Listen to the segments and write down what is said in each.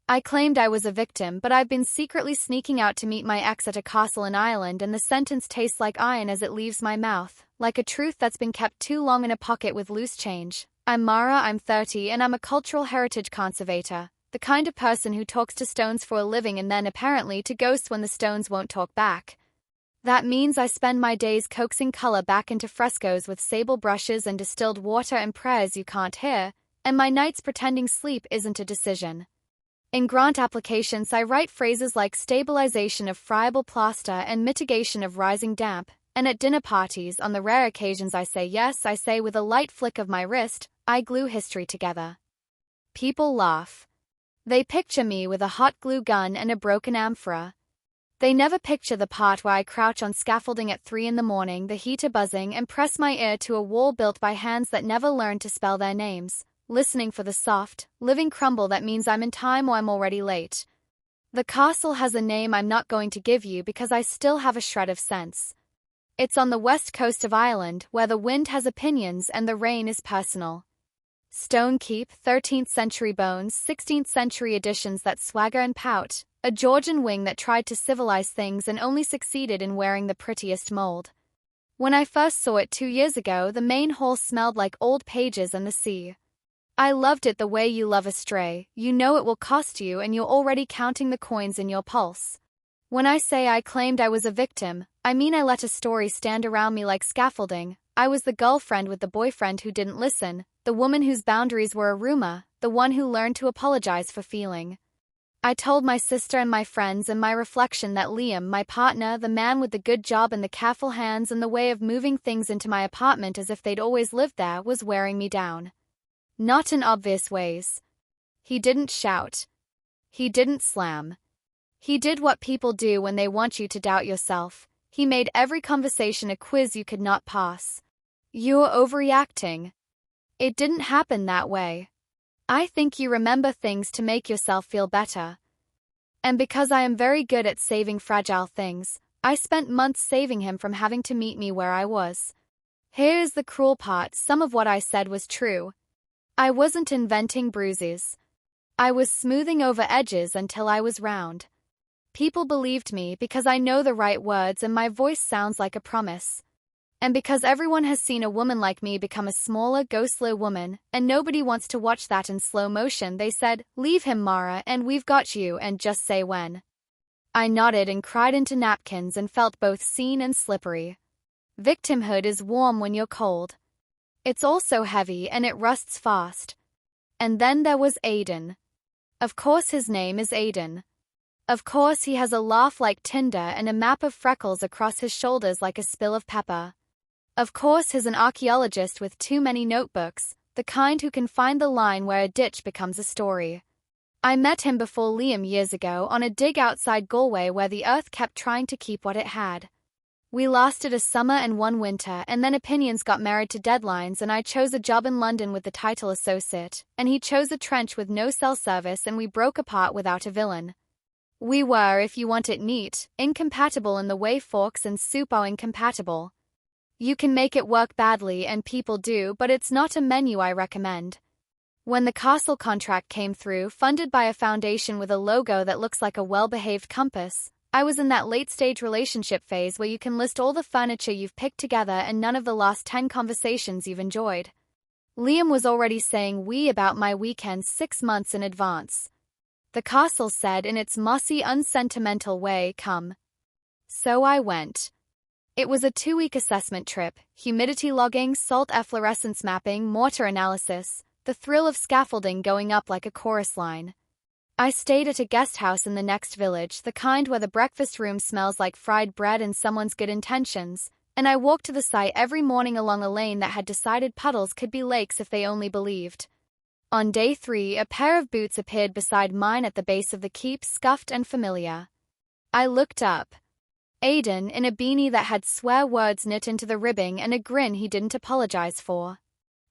I claimed I was a victim, but I've been secretly sneaking out to meet my ex at a castle in Ireland, and the sentence tastes like iron as it leaves my mouth, like a truth that's been kept too long in a pocket with loose change. I'm Mara, I'm 30, and I'm a cultural heritage conservator, the kind of person who talks to stones for a living and then apparently to ghosts when the stones won't talk back. That means I spend my days coaxing color back into frescoes with sable brushes and distilled water and prayers you can't hear, and my nights pretending sleep isn't a decision. In grant applications, I write phrases like stabilization of friable plaster and mitigation of rising damp, and at dinner parties, on the rare occasions I say yes, I say with a light flick of my wrist, I glue history together. People laugh. They picture me with a hot glue gun and a broken amphora. They never picture the part where I crouch on scaffolding at 3 in the morning, the heater buzzing, and press my ear to a wall built by hands that never learned to spell their names, listening for the soft, living crumble that means I'm in time or I'm already late. The castle has a name I'm not going to give you because I still have a shred of sense. It's on the west coast of Ireland, where the wind has opinions and the rain is personal. Stone Keep, 13th century bones, 16th century additions that swagger and pout, a Georgian wing that tried to civilize things and only succeeded in wearing the prettiest mold. When I first saw it 2 years ago, the main hall smelled like old pages and the sea. I loved it the way you love a stray. You know it will cost you and you're already counting the coins in your pulse. When I say I claimed I was a victim, I mean I let a story stand around me like scaffolding. I was the girlfriend with the boyfriend who didn't listen, the woman whose boundaries were a rumor, the one who learned to apologize for feeling. I told my sister and my friends and my reflection that Liam, my partner, the man with the good job and the careful hands and the way of moving things into my apartment as if they'd always lived there, was wearing me down. Not in obvious ways. He didn't shout. He didn't slam. He did what people do when they want you to doubt yourself. He made every conversation a quiz you could not pass. You're overreacting. It didn't happen that way. I think you remember things to make yourself feel better. And because I am very good at saving fragile things, I spent months saving him from having to meet me where I was. Here's the cruel part: some of what I said was true. I wasn't inventing bruises. I was smoothing over edges until I was round. People believed me because I know the right words and my voice sounds like a promise. And because everyone has seen a woman like me become a smaller, ghostlier woman, and nobody wants to watch that in slow motion, they said, "Leave him, Mara, and we've got you, and just say when." I nodded and cried into napkins and felt both seen and slippery. Victimhood is warm when you're cold. It's also heavy and it rusts fast. And then there was Aidan. Of course his name is Aidan. Of course he has a laugh like tinder and a map of freckles across his shoulders like a spill of pepper. Of course he's an archaeologist with too many notebooks, the kind who can find the line where a ditch becomes a story. I met him before Liam years ago on a dig outside Galway where the earth kept trying to keep what it had. We lasted a summer and one winter, and then opinions got married to deadlines, and I chose a job in London with the title associate, and he chose a trench with no cell service, and we broke apart without a villain. We were, if you want it neat, incompatible in the way forks and soup are incompatible. You can make it work badly, and people do, but it's not a menu I recommend. When the castle contract came through, funded by a foundation with a logo that looks like a well-behaved compass, I was in that late-stage relationship phase where you can list all the furniture you've picked together and none of the last 10 conversations you've enjoyed. Liam was already saying we about my weekends 6 months in advance. The castle said in its mossy, unsentimental way, "Come." So I went. It was a 2-week assessment trip: humidity logging, salt efflorescence mapping, mortar analysis, the thrill of scaffolding going up like a chorus line. I stayed at a guest house in the next village, the kind where the breakfast room smells like fried bread and someone's good intentions, and I walked to the site every morning along a lane that had decided puddles could be lakes if they only believed. On day 3, a pair of boots appeared beside mine at the base of the keep, scuffed and familiar. I looked up. Aidan, in a beanie that had swear words knit into the ribbing and a grin he didn't apologize for.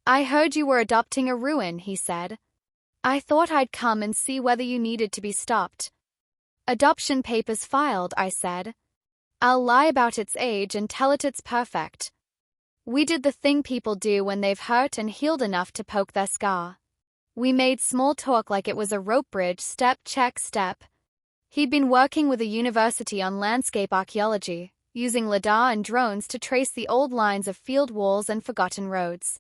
"I heard you were adopting a ruin," he said. "I thought I'd come and see whether you needed to be stopped." "Adoption papers filed," I said. "I'll lie about its age and tell it it's perfect. We did the thing people do when they've hurt and healed enough to poke their scar. We made small talk like it was a rope bridge, step, check, step. He'd been working with a university on landscape archaeology, using lidar and drones to trace the old lines of field walls and forgotten roads.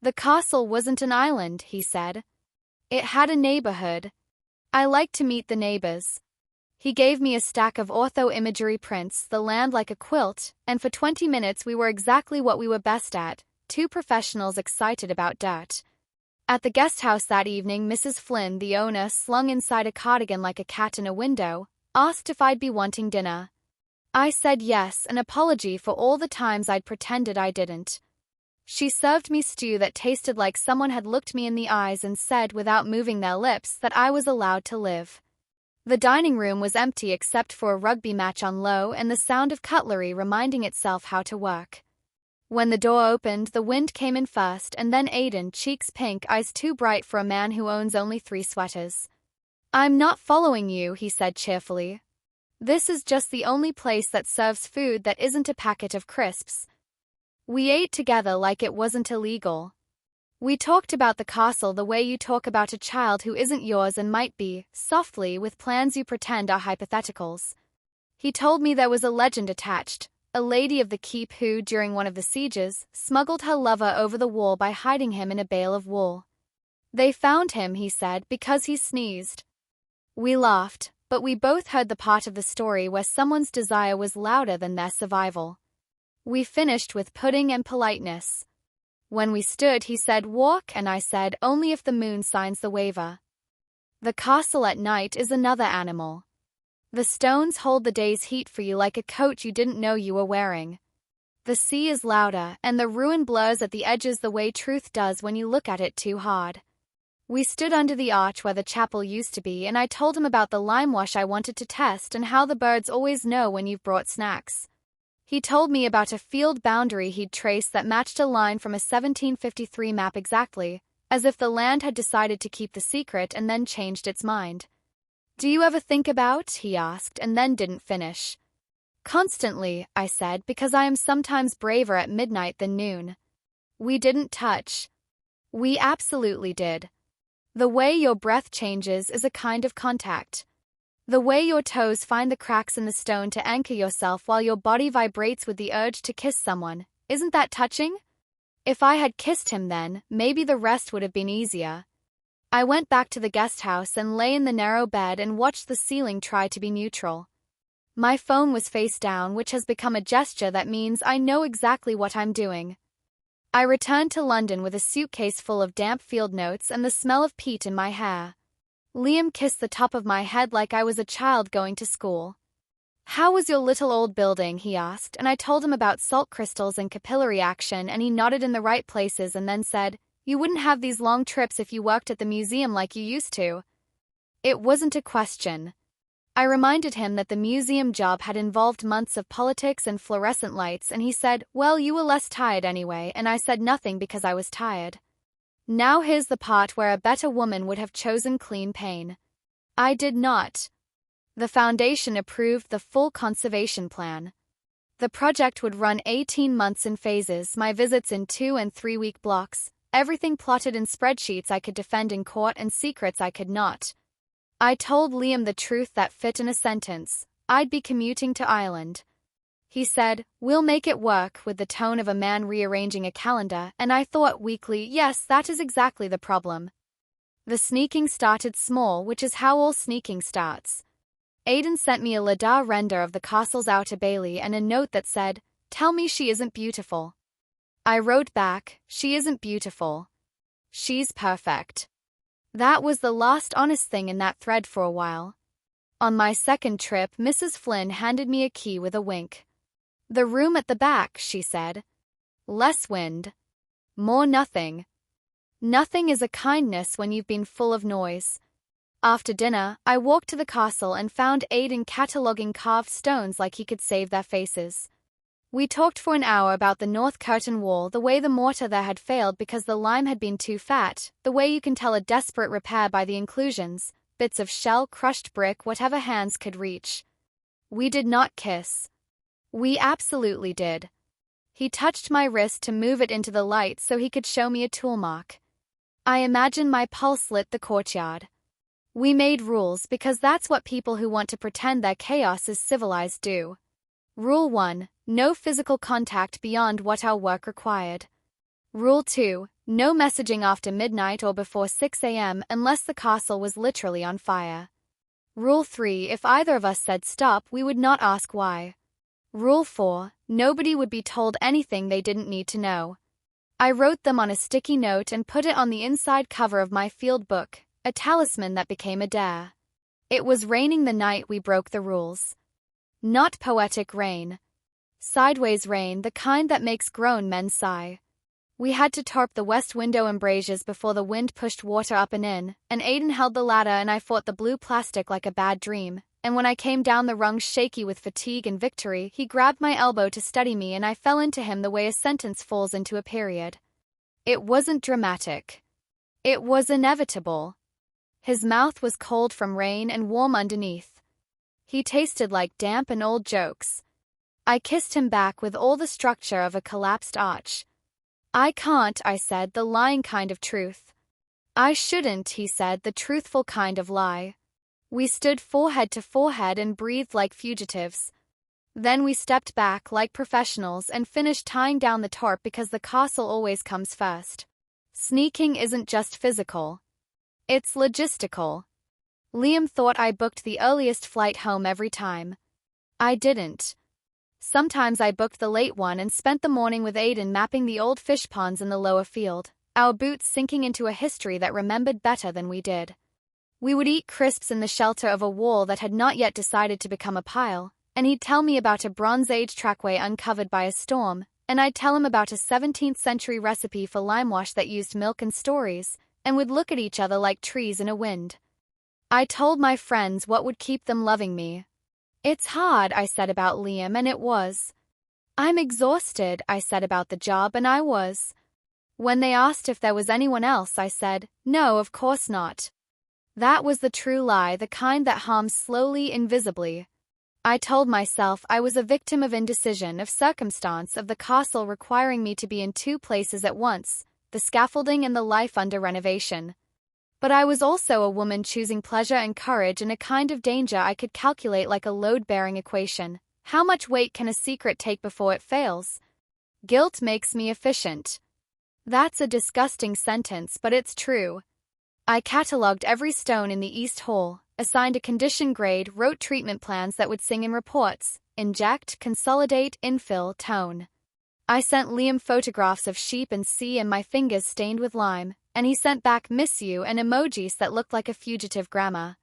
The castle wasn't an island, he said. It had a neighborhood. I liked to meet the neighbors. He gave me a stack of ortho-imagery prints, the land like a quilt, and for 20 minutes we were exactly what we were best at, two professionals excited about dirt. At the guest house that evening, Mrs. Flynn, the owner, slung inside a cardigan like a cat in a window, asked if I'd be wanting dinner. I said yes, an apology for all the times I'd pretended I didn't. She served me stew that tasted like someone had looked me in the eyes and said without moving their lips that I was allowed to live. The dining room was empty except for a rugby match on low and the sound of cutlery reminding itself how to work. When the door opened, the wind came in first, and then Aiden, cheeks pink, eyes too bright for a man who owns only 3 sweaters. "I'm not following you," he said cheerfully. "This is just the only place that serves food that isn't a packet of crisps." We ate together like it wasn't illegal. We talked about the castle the way you talk about a child who isn't yours and might be, softly, with plans you pretend are hypotheticals. He told me there was a legend attached. A lady of the keep who, during one of the sieges, smuggled her lover over the wall by hiding him in a bale of wool. They found him, he said, because he sneezed. We laughed, but we both heard the part of the story where someone's desire was louder than their survival. We finished with pudding and politeness. When we stood, he said, "Walk," and I said, "Only if the moon signs the waiver." The castle at night is another animal. The stones hold the day's heat for you like a coat you didn't know you were wearing. The sea is louder, and the ruin blurs at the edges the way truth does when you look at it too hard. We stood under the arch where the chapel used to be, and I told him about the lime wash I wanted to test and how the birds always know when you've brought snacks. He told me about a field boundary he'd traced that matched a line from a 1753 map exactly, as if the land had decided to keep the secret and then changed its mind. "Do you ever think about?" he asked, and then didn't finish. "Constantly," I said, "because I am sometimes braver at midnight than noon." We didn't touch. We absolutely did. The way your breath changes is a kind of contact. The way your toes find the cracks in the stone to anchor yourself while your body vibrates with the urge to kiss someone, isn't that touching? If I had kissed him then, maybe the rest would have been easier. I went back to the guest house and lay in the narrow bed and watched the ceiling try to be neutral. My phone was face down, which has become a gesture that means I know exactly what I'm doing. I returned to London with a suitcase full of damp field notes and the smell of peat in my hair. Liam kissed the top of my head like I was a child going to school. "How was your little old building?" he asked, and I told him about salt crystals and capillary action, and he nodded in the right places and then said, "You wouldn't have these long trips if you worked at the museum like you used to." It wasn't a question. I reminded him that the museum job had involved months of politics and fluorescent lights, and he said, "Well, you were less tired anyway," and I said nothing because I was tired. Now here's the part where a better woman would have chosen clean pain. I did not. The foundation approved the full conservation plan. The project would run 18 months in phases, my visits in 2- and 3-week blocks, everything plotted in spreadsheets I could defend in court and secrets I could not. I told Liam the truth that fit in a sentence. I'd be commuting to Ireland. He said, "We'll make it work," with the tone of a man rearranging a calendar, and I thought weakly, yes, that is exactly the problem. The sneaking started small, which is how all sneaking starts. Aiden sent me a lidar render of the castle's outer bailey and a note that said, "Tell me she isn't beautiful." I wrote back, "She isn't beautiful. She's perfect." That was the last honest thing in that thread for a while. On my second trip, Mrs. Flynn handed me a key with a wink. "The room at the back," she said. "Less wind. More nothing. Nothing is a kindness when you've been full of noise." After dinner, I walked to the castle and found Aiden cataloguing carved stones like he could save their faces. We talked for an hour about the north curtain wall, the way the mortar there had failed because the lime had been too fat, the way you can tell a desperate repair by the inclusions, bits of shell, crushed brick, whatever hands could reach. We did not kiss. We absolutely did. He touched my wrist to move it into the light so he could show me a tool mark. I imagine my pulse lit the courtyard. We made rules because that's what people who want to pretend their chaos is civilized do. Rule 1. No physical contact beyond what our work required. Rule 2. No messaging after midnight or before 6 a.m. unless the castle was literally on fire. Rule 3. If either of us said stop, we would not ask why. Rule 4. Nobody would be told anything they didn't need to know. I wrote them on a sticky note and put it on the inside cover of my field book, a talisman that became a dare. It was raining the night we broke the rules. Not poetic rain. Sideways rain, the kind that makes grown men sigh. We had to tarp the west window embrasures before the wind pushed water up and in, and Aiden held the ladder and I fought the blue plastic like a bad dream, and when I came down the rungs shaky with fatigue and victory, he grabbed my elbow to steady me and I fell into him the way a sentence falls into a period. It wasn't dramatic. It was inevitable. His mouth was cold from rain and warm underneath. He tasted like damp and old jokes. I kissed him back with all the structure of a collapsed arch. I can't, I said, the lying kind of truth. I shouldn't, he said, the truthful kind of lie. We stood forehead to forehead and breathed like fugitives. Then we stepped back like professionals and finished tying down the tarp because the castle always comes first. Sneaking isn't just physical. It's logistical. Liam thought I booked the earliest flight home every time. I didn't. Sometimes I booked the late one and spent the morning with Aiden mapping the old fish ponds in the lower field, our boots sinking into a history that remembered better than we did. We would eat crisps in the shelter of a wall that had not yet decided to become a pile, and he'd tell me about a Bronze Age trackway uncovered by a storm, and I'd tell him about a 17th century recipe for limewash that used milk and stories, and would look at each other like trees in a wind. I told my friends what would keep them loving me. It's hard, I said about Liam, and it was. I'm exhausted, I said about the job, and I was. When they asked if there was anyone else, I said, no, of course not. That was the true lie, the kind that harms slowly, invisibly. I told myself I was a victim of indecision, of circumstance, of the castle requiring me to be in two places at once, the scaffolding and the life under renovation. But I was also a woman choosing pleasure and courage in a kind of danger I could calculate like a load-bearing equation. How much weight can a secret take before it fails? Guilt makes me efficient. That's a disgusting sentence, but it's true. I catalogued every stone in the East Hall, assigned a condition grade, wrote treatment plans that would sing in reports: inject, consolidate, infill, tone. I sent Liam photographs of sheep and sea and my fingers stained with lime, and he sent back miss you and emojis that looked like a fugitive grammar.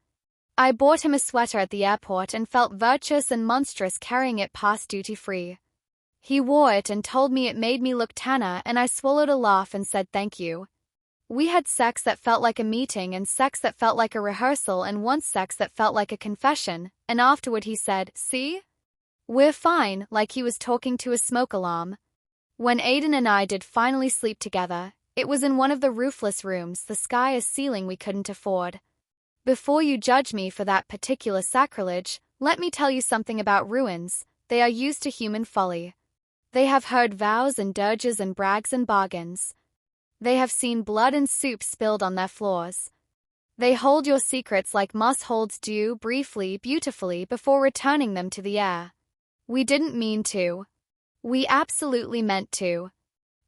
I bought him a sweater at the airport and felt virtuous and monstrous carrying it past duty-free. He wore it and told me it made me look tanner, and I swallowed a laugh and said thank you. We had sex that felt like a meeting and sex that felt like a rehearsal and once sex that felt like a confession, and afterward he said, see? We're fine, like he was talking to a smoke alarm. When Aiden and I did finally sleep together, it was in one of the roofless rooms, the sky a ceiling we couldn't afford. Before you judge me for that particular sacrilege, let me tell you something about ruins. They are used to human folly. They have heard vows and dirges and brags and bargains. They have seen blood and soup spilled on their floors. They hold your secrets like moss holds dew, briefly, beautifully, before returning them to the air. We didn't mean to. We absolutely meant to.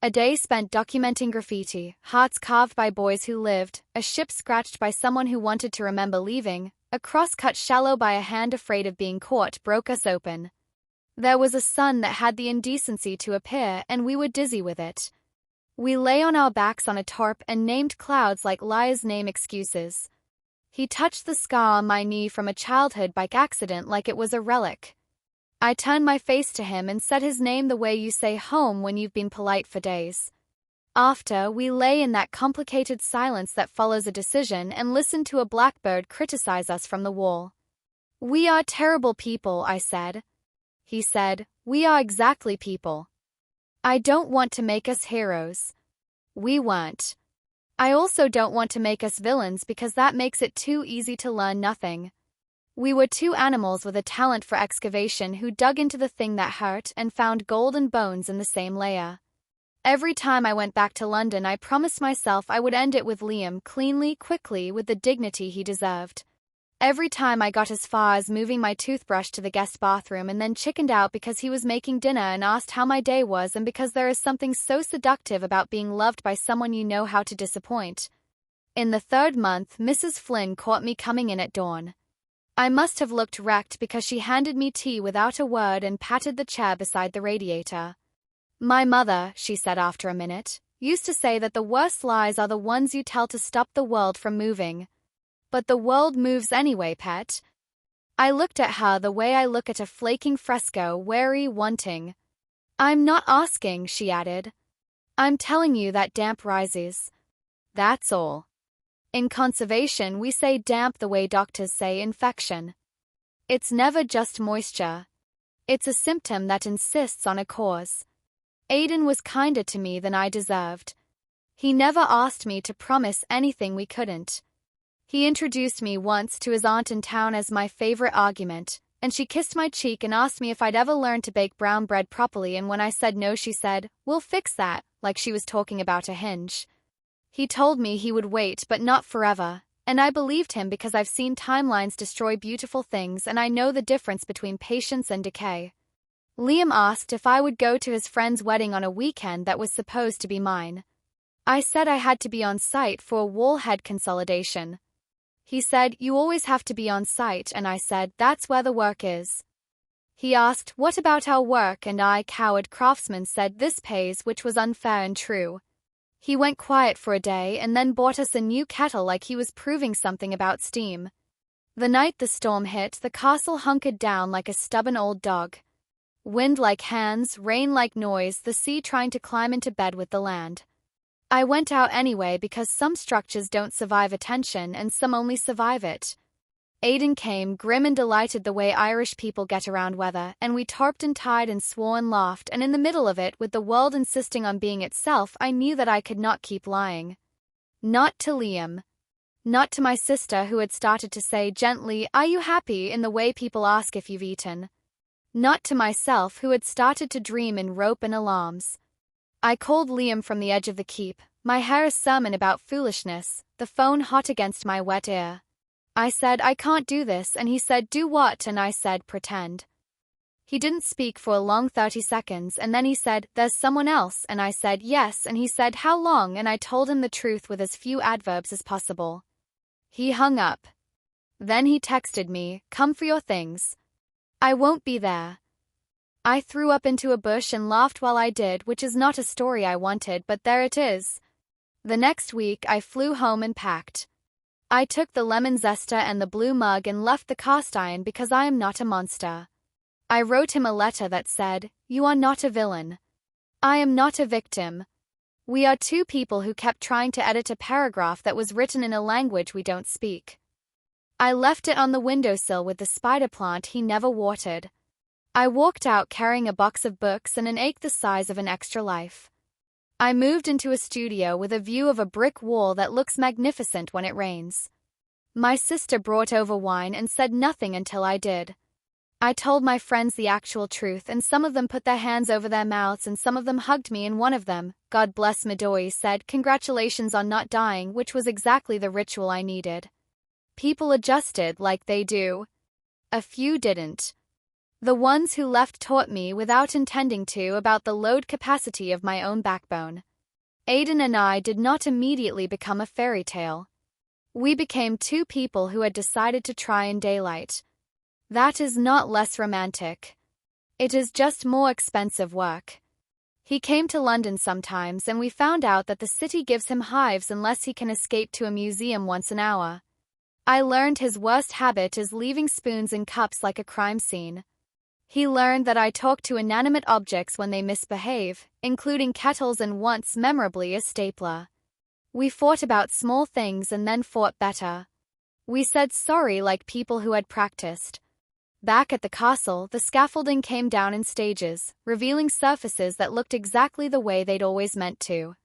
A day spent documenting graffiti, hearts carved by boys who lived, a ship scratched by someone who wanted to remember leaving, a cross cut shallow by a hand afraid of being caught broke us open. There was a sun that had the indecency to appear, and we were dizzy with it. We lay on our backs on a tarp and named clouds like liars name excuses. He touched the scar on my knee from a childhood bike accident like it was a relic. I turned my face to him and said his name the way you say home when you've been polite for days. After, we lay in that complicated silence that follows a decision and listened to a blackbird criticize us from the wall. We are terrible people, I said. He said, we are exactly people. I don't want to make us heroes. We weren't. I also don't want to make us villains because that makes it too easy to learn nothing. We were two animals with a talent for excavation who dug into the thing that hurt and found gold and bones in the same layer. Every time I went back to London, I promised myself I would end it with Liam, cleanly, quickly, with the dignity he deserved. Every time I got as far as moving my toothbrush to the guest bathroom and then chickened out because he was making dinner and asked how my day was, and because there is something so seductive about being loved by someone you know how to disappoint. In the third month, Mrs. Flynn caught me coming in at dawn. I must have looked wrecked because she handed me tea without a word and patted the chair beside the radiator. "My mother," she said after a minute, "used to say that the worst lies are the ones you tell to stop the world from moving. But the world moves anyway, pet." I looked at her the way I look at a flaking fresco, wary, wanting. "I'm not asking," she added. "I'm telling you that damp rises. That's all. In conservation, we say damp the way doctors say infection. It's never just moisture. It's a symptom that insists on a cause." Aidan was kinder to me than I deserved. He never asked me to promise anything we couldn't. He introduced me once to his aunt in town as my favorite argument, and she kissed my cheek and asked me if I'd ever learned to bake brown bread properly, and when I said no, she said, "We'll fix that," like she was talking about a hinge. He told me he would wait, but not forever, and I believed him because I've seen timelines destroy beautiful things and I know the difference between patience and decay. Liam asked if I would go to his friend's wedding on a weekend that was supposed to be mine. I said I had to be on site for a wall head consolidation. He said, "You always have to be on site," and I said, "That's where the work is." He asked, "What about our work?" and I, coward craftsman, said, "This pays," which was unfair and true. He went quiet for a day and then bought us a new kettle like he was proving something about steam. The night the storm hit, the castle hunkered down like a stubborn old dog. Wind like hands, rain like noise, the sea trying to climb into bed with the land. I went out anyway because some structures don't survive attention and some only survive it. Aidan came, grim and delighted the way Irish people get around weather, and we tarped and tied and swore and laughed, and in the middle of it, with the world insisting on being itself, I knew that I could not keep lying. Not to Liam. Not to my sister, who had started to say gently, "Are you happy?" in the way people ask if you've eaten. Not to myself, who had started to dream in rope and alarms. I called Liam from the edge of the keep, my hair a sermon about foolishness, the phone hot against my wet ear. I said, "I can't do this," and he said, "Do what?" and I said, "Pretend." He didn't speak for a long 30 seconds, and then he said, "There's someone else," and I said, "Yes," and he said, "How long?" and I told him the truth with as few adverbs as possible. He hung up. Then he texted me, "Come for your things. I won't be there." I threw up into a bush and laughed while I did, which is not a story I wanted, but there it is. The next week, I flew home and packed. I took the lemon zester and the blue mug and left the cast iron because I am not a monster. I wrote him a letter that said, "You are not a villain. I am not a victim. We are two people who kept trying to edit a paragraph that was written in a language we don't speak." I left it on the windowsill with the spider plant he never watered. I walked out carrying a box of books and an ache the size of an extra life. I moved into a studio with a view of a brick wall that looks magnificent when it rains. My sister brought over wine and said nothing until I did. I told my friends the actual truth, and some of them put their hands over their mouths and some of them hugged me, and one of them, God bless Midori, said, "Congratulations on not dying," which was exactly the ritual I needed. People adjusted like they do. A few didn't. The ones who left taught me, without intending to, about the load capacity of my own backbone. Aidan and I did not immediately become a fairy tale. We became two people who had decided to try in daylight. That is not less romantic. It is just more expensive work. He came to London sometimes, and we found out that the city gives him hives unless he can escape to a museum once an hour. I learned his worst habit is leaving spoons in cups like a crime scene. He learned that I talk to inanimate objects when they misbehave, including kettles and once, memorably, a stapler. We fought about small things and then fought better. We said sorry like people who had practiced. Back at the castle, the scaffolding came down in stages, revealing surfaces that looked exactly the way they'd always meant to.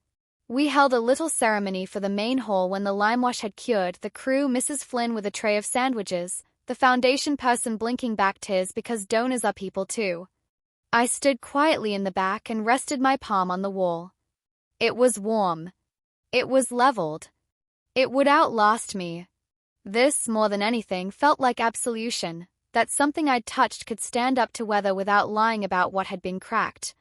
We held a little ceremony for the main hall when the limewash had cured, the crew, Mrs. Flynn with a tray of sandwiches, the foundation person blinking back tears because donors are people too. I stood quietly in the back and rested my palm on the wall. It was warm. It was leveled. It would outlast me. This, more than anything, felt like absolution, that something I'd touched could stand up to weather without lying about what had been cracked.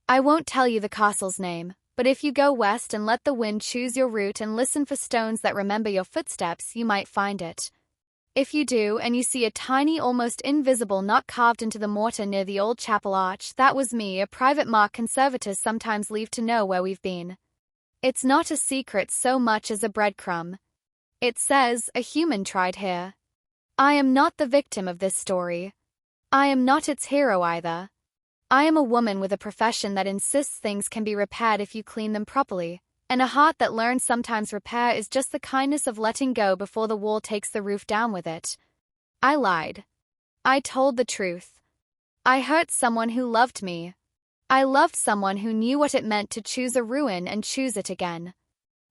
I won't tell you the castle's name, but if you go west and let the wind choose your route and listen for stones that remember your footsteps, you might find it. If you do, and you see a tiny, almost invisible knot carved into the mortar near the old chapel arch, that was me, a private mark conservators sometimes leave to know where we've been. It's not a secret so much as a breadcrumb. It says, a human tried here. I am not the victim of this story. I am not its hero either. I am a woman with a profession that insists things can be repaired if you clean them properly, and a heart that learns sometimes repair is just the kindness of letting go before the wall takes the roof down with it. I lied. I told the truth. I hurt someone who loved me. I loved someone who knew what it meant to choose a ruin and choose it again.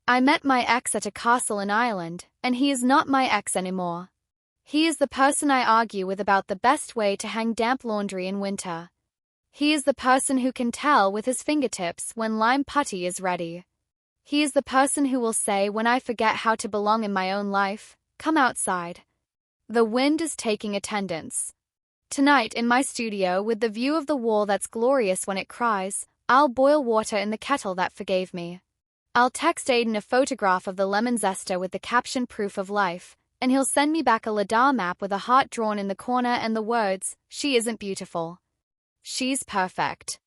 I met my ex at a castle in Ireland, and he is not my ex anymore. He is the person I argue with about the best way to hang damp laundry in winter. He is the person who can tell with his fingertips when lime putty is ready. He is the person who will say when I forget how to belong in my own life, come outside. The wind is taking attendance. Tonight in my studio, with the view of the wall that's glorious when it cries, I'll boil water in the kettle that forgave me. I'll text Aiden a photograph of the lemon zester with the caption proof of life, and he'll send me back a Ladar map with a heart drawn in the corner and the words, she isn't beautiful. She's perfect.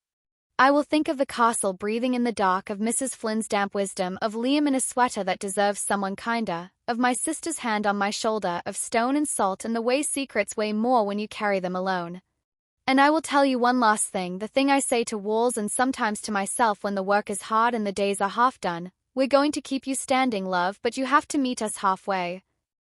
I will think of the castle breathing in the dark, of Mrs. Flynn's damp wisdom, of Liam in a sweater that deserves someone kinder, of my sister's hand on my shoulder, of stone and salt and the way secrets weigh more when you carry them alone. And I will tell you one last thing, the thing I say to walls and sometimes to myself when the work is hard and the days are half done. We're going to keep you standing, love, but you have to meet us halfway.